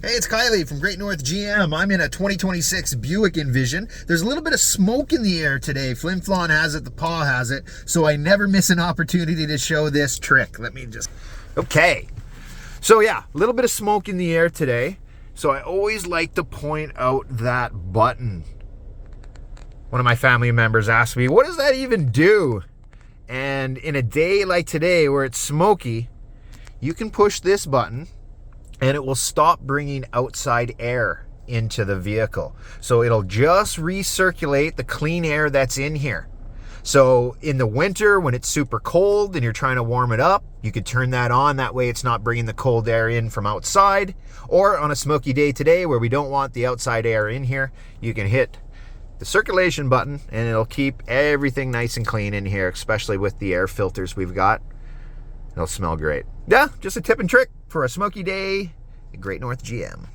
Hey, it's Kiley from Great North GM. I'm in a 2026 Buick Envision. There's a little bit of smoke in the air today. Flim Flon has it, the paw has it, so I never miss an opportunity to show this trick. Okay. So yeah, a little bit of smoke in the air today. So I always like to point out that button. One of my family members asked me, what does that even do? And in a day like today where it's smoky, you can push this button and it will stop bringing outside air into the vehicle. So it'll just recirculate the clean air that's in here. So in the winter when it's super cold and you're trying to warm it up, you could turn that on. That way it's not bringing the cold air in from outside. Or on a smoky day today where we don't want the outside air in here, you can hit the circulation button and it'll keep everything nice and clean in here, especially with the air filters we've got. It'll smell great. Yeah, just a tip and trick for a smoky day at Great North GM.